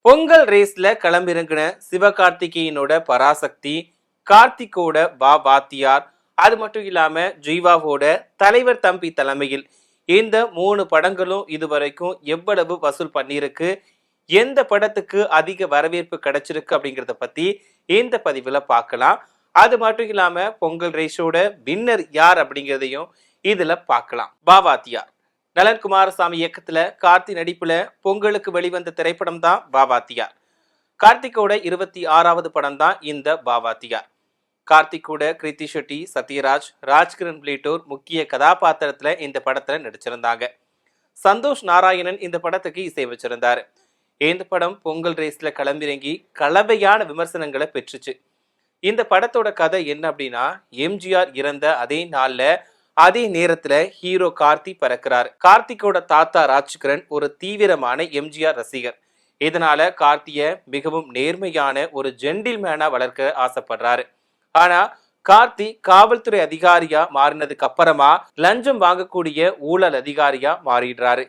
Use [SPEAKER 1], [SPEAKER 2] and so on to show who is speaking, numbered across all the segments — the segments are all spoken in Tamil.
[SPEAKER 1] பொங்கல் ரேஸ்ல களமிறங்கின சிவகார்த்திகேயனோட பராசக்தி, கார்த்திகோட வா வாத்தியார், அது மட்டும் இல்லாம ஜீவாவோட தலைவர் தம்பி தலைமையில் இந்த 3 படங்களும் இதுவரைக்கும் எவ்வளவு வசூல் பண்ணியிருக்கு, எந்த படத்துக்கு அதிக வரவேற்பு கிடைச்சிருக்கு அப்படிங்கிறத பத்தி இந்த பதிவுல பார்க்கலாம். அது மட்டும் இல்லாம பொங்கல் ரேஸோட வின்னர் யார் அப்படிங்கிறதையும் இதுல பார்க்கலாம். வா வாத்தியார் நலன் குமாரசாமி இயக்கத்துல கார்த்தி நடிப்புல பொங்கலுக்கு வெளிவந்த திரைப்படம் தான் வாவாத்தியார். கார்த்திகோட 26வது படம் தான் இந்த வாவாத்தியார். கார்த்திகோட கிருத்தி ஷெட்டி, சத்யராஜ், ராஜ்கிரண் உள்ளிட்டோர் முக்கிய கதாபாத்திரத்துல இந்த படத்துல நடிச்சிருந்தாங்க. சந்தோஷ் நாராயணன் இந்த படத்துக்கு இசையமைச்சிருந்தாரு. இந்த படம் பொங்கல் ரேஸ்ல களமிறங்கி கலவையான விமர்சனங்களை பெற்றுச்சு. இந்த படத்தோட கதை என்ன அப்படின்னா, எம்ஜிஆர் இறந்த அதே நாள்ல அதே நேரத்துல ஹீரோ கார்த்தி பிறக்கிறாரு. கார்த்திகோட தாத்தா ராஜ்கிரண் ஒரு தீவிரமான எம்ஜிஆர் ரசிகர். இதனால கார்த்திய மிகவும் நேர்மையான ஒரு ஜென்டில்மேனா வளர்க்க ஆசைப்படுறாரு. ஆனா கார்த்தி காவல்துறை அதிகாரியா மாறினதுக்கு அப்புறமா லஞ்சம் வாங்கக்கூடிய ஊழல் அதிகாரியா மாறிடுறாரு.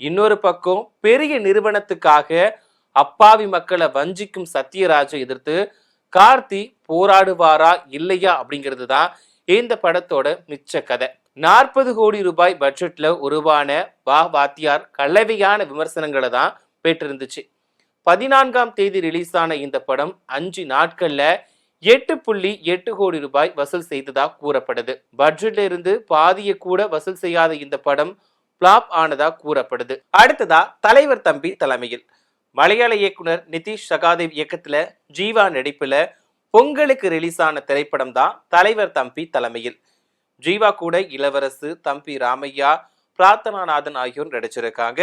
[SPEAKER 1] இன்னொரு பக்கம் பெரிய நிறுவனத்துக்காக அப்பாவி மக்களை வஞ்சிக்கும் சத்யராஜை எதிர்த்து கார்த்தி போராடுவாரா இல்லையா அப்படிங்கிறது தான் இந்த படத்தோட மிச்ச கதை. 40 கோடி ரூபாய் பட்ஜெட்ல உருவான வா வாத்தியார் கலவையான விமர்சனங்களை தான் பெற்றிருந்துச்சு. 14ஆம் தேதி ரிலீஸ் ஆன இந்த படம் 5 நாட்கள்ல 8.8 கோடி ரூபாய் வசூல் செய்ததா கூறப்படுது. பட்ஜெட்ல இருந்து பாதிய கூட வசூல் செய்யாத இந்த படம் பிளாப் ஆனதா கூறப்படுது. அடுத்ததா தலைவர் தம்பி தலைமையில் மலையாள இயக்குனர் நிதிஷ் சகாதேவ் இயக்கத்துல ஜீவா நடிப்புல பொங்கலுக்கு ரிலீஸ் ஆன திரைப்படம் தான் தலைவர் தம்பி தலைமையில். ஜீவா கூட இளவரசு, தம்பி ராமையா, பிரார்த்தனாநாதன் ஆகியோர் நடிச்சிருக்காங்க.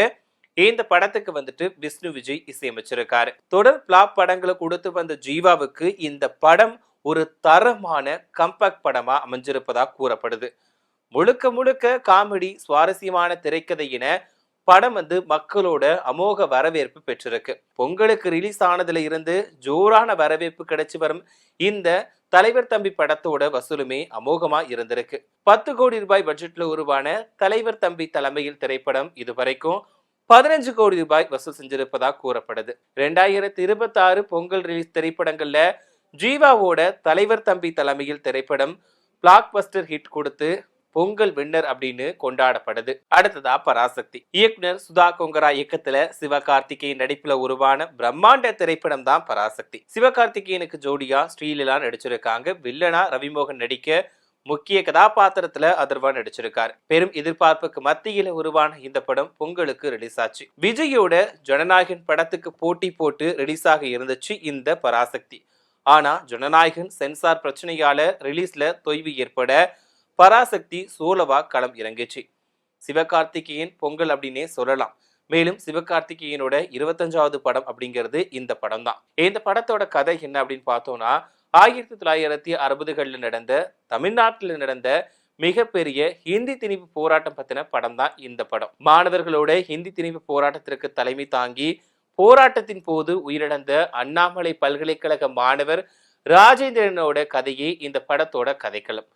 [SPEAKER 1] இந்த படத்துக்கு வந்துட்டு விஷ்ணு விஜய் இசையமைச்சிருக்காரு. தொடர் பிளாப் படங்களை கொடுத்து வந்த ஜீவாவுக்கு இந்த படம் ஒரு தரமான கம்பேக்ட் படமா அமைஞ்சிருப்பதா கூறப்படுது. முழுக்க முழுக்க காமெடி, சுவாரஸ்யமான திரைக்கதை என படம் மக்களோட அமோக வரவேற்பு பெற்றிருக்கு. பொங்கலுக்கு ரிலீஸ் ஆனதுல இருந்து ஜோரான வரவேற்பு கிடைச்சி வரும் இந்த தலைவர் தம்பி படத்தோட வசூலுமே அமோகமா இருந்திருக்கு. 10 கோடி ரூபாய் பட்ஜெட்ல உருவான தலைவர் தம்பி தலைமையில் திரைப்படம் இதுவரைக்கும் 15 கோடி ரூபாய் வசூல் செஞ்சிருப்பதா கூறப்படுது. 2026 பொங்கல் ரிலீஸ் திரைப்படங்கள்ல ஜீவாவோட தலைவர் தம்பி தலைமையில் திரைப்படம் பிளாக் பஸ்டர் ஹிட் கொடுத்து பொங்கல் வின்னர் அப்படின்னு கொண்டாடப்படுது. அடுத்ததா பராசக்தி. இயக்குனர் சுதா கொங்கரா இயக்கத்துல சிவகார்த்திகேயன் நடிப்புல உருவான பிரம்மாண்ட திரைப்படம் தான் பராசக்தி. சிவகார்த்திகேயனுக்கு ஜோடியா ஸ்ரீலீலா நடிச்சிருக்காங்க. வில்லனா ரவிமோகன் நடிக்க முக்கிய கதாபாத்திரத்துல அதர்வா நடிச்சிருக்காரு. பெரும் எதிர்பார்ப்புக்கு மத்தியில உருவான இந்த படம் பொங்கலுக்கு ரிலீஸ் ஆச்சு. விஜயோட ஜனநாயகன் படத்துக்கு போட்டி போட்டு ரிலீஸ் ஆக இருந்துச்சு இந்த பராசக்தி. ஆனா ஜனநாயகன் சென்சார் பிரச்சனையால ரிலீஸ்ல தொய்வு ஏற்பட பராசக்தி சோலவா களம் இறங்கிச்சு. சிவகார்த்திகேயன் பொங்கல் அப்படின்னே சொல்லலாம். மேலும் சிவகார்த்திகேயனோட 25வது படம் அப்படிங்கிறது இந்த படம் தான். இந்த படத்தோட கதை என்ன அப்படின்னு பார்த்தோம்னா, 1960களில் நடந்த தமிழ்நாட்டில் நடந்த மிகப்பெரிய ஹிந்தி திணிப்பு போராட்டம் பத்தின படம் தான் இந்த படம். மாணவர்களோட ஹிந்தி திணிப்பு போராட்டத்திற்கு தலைமை தாங்கி போராட்டத்தின் போது உயிரிழந்த அண்ணாமலை பல்கலைக்கழக மாணவர் ராஜேந்திரனோட கதையே இந்த படத்தோட கதைக்களம்.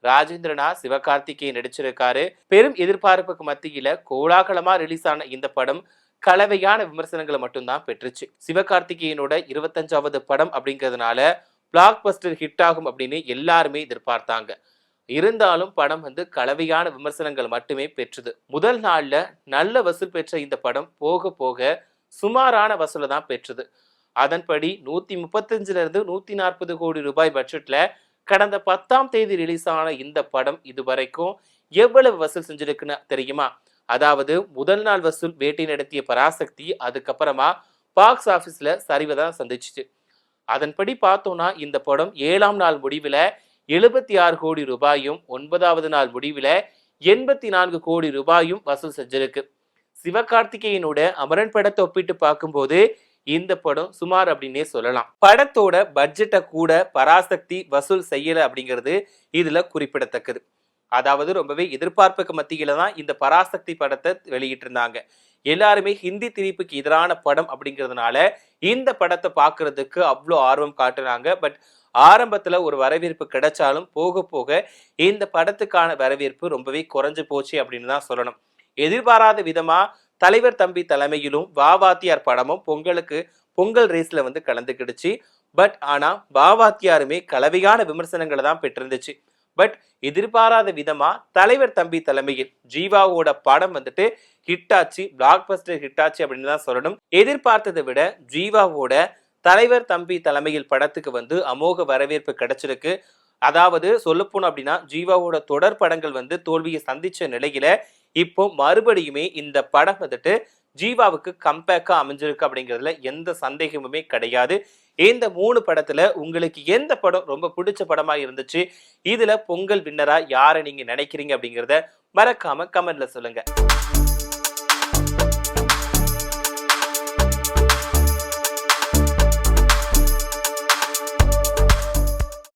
[SPEAKER 1] ராஜேந்திரனா சிவகார்த்திகேயன் நடிச்சிருக்காரு. பெரும் எதிர்பார்ப்புக்கு மத்தியில கோலாகலமா ரிலீஸ் ஆன இந்த படம் கலவையான விமர்சனங்களை மட்டும்தான் பெற்றுச்சு. சிவகார்த்திகேயனோட 25வது படம் அப்படிங்கிறதுனால பிளாக் பஸ்டர் ஹிட் ஆகும் அப்படின்னு எல்லாருமே எதிர்பார்த்தாங்க. இருந்தாலும் படம் கலவையான விமர்சனங்கள் மட்டுமே பெற்றது. முதல் நாள்ல நல்ல வசூல் பெற்ற இந்த படம் போக போக சுமாரான வசூலை தான் பெற்றது. அதன்படி 135 இருந்து 140 கோடி ரூபாய் பட்ஜெட்ல கடந்த 10ஆம் தேதி ரிலீஸ் ஆன இந்த படம் இதுவரைக்கும் எவ்வளவு வசூல் செஞ்சிருக்குன்னு தெரியுமா? அதாவது முதல் நாள் வசூல் வேட்டை நடத்திய பராசக்தி அதுக்கப்புறமா பாக்ஸ் ஆபீஸ்ல சரிவைதான் சந்திச்சுச்சு. அதன்படி பார்த்தோம்னா இந்த படம் 7ஆம் நாள் முடிவுல 76 கோடி ரூபாயும் 9வது நாள் முடிவுல 84 கோடி ரூபாயும் வசூல் செஞ்சிருக்கு. சிவகார்த்திகேயனோட அமரன் படத்தை ஒப்பிட்டு பார்க்கும்போது இந்த படம் சுமார் அப்படின்னே சொல்லலாம். படத்தோட பட்ஜெட்டை கூட பராசக்தி வசூல் செய்யல அப்படிங்கிறது இதுல குறிப்பிடத்தக்கது. அதாவது ரொம்பவே எதிர்பார்ப்புக்கு மத்தியில தான் இந்த பராசக்தி படத்தை வெளியிட்டு இருந்தாங்க. எல்லாருமே ஹிந்தி திணிப்புக்கு எதிரான படம் அப்படிங்கிறதுனால இந்த படத்தை பார்க்கறதுக்கு அவ்வளோ ஆர்வம் காட்டுறாங்க. பட் ஆரம்பத்துல ஒரு வரவேற்பு கிடைச்சாலும் போக போக இந்த படத்துக்கான வரவேற்பு ரொம்பவே குறைஞ்சு போச்சு அப்படின்னு தான் சொல்லணும். எதிர்பாராத விதமா தலைவர் தம்பி தலைமையிலும் வாவாத்தியார் படமும் பொங்கலுக்கு பொங்கல் ரேஸ்ல வந்து கலந்துக்கிடுச்சு. பட் ஆனா பாவாத்தியாருமே கலவையான விமர்சனங்களை தான் பெற்றிருந்துச்சு. பட் எதிர்பாராத விதமா தலைவர் தம்பி தலைமையில் ஜீவாவோட படம் வந்துட்டு ஹிட் ஆச்சு, பிளாக் பஸ்டர் ஹிட் ஆச்சு அப்படின்னு தான் சொல்லணும். எதிர்பார்த்ததை விட ஜீவாவோட தலைவர் தம்பி தலைமையில் படத்துக்கு வந்து அமோக வரவேற்பு கிடைச்சிருக்கு. அதாவது சொல்லப்போனோம் அப்படின்னா ஜீவாவோட தொடர் படங்கள் வந்து தோல்வியை சந்திச்ச நிலையில இப்போ மறுபடியுமே இந்த படம் வந்துட்டு ஜீவாவுக்கு கம்பேக்கா அமைஞ்சிருக்கு அப்படிங்கிறதுல எந்த சந்தேகமுமே கிடையாது. இந்த 3 படத்துல உங்களுக்கு எந்த படம் ரொம்ப பிடிச்ச படமா இருந்துச்சு? இதுல பொங்கல் வின்னரா யாரை நீங்க நினைக்கிறீங்க அப்படிங்கிறத மறக்காம கமெண்ட்ல சொல்லுங்க.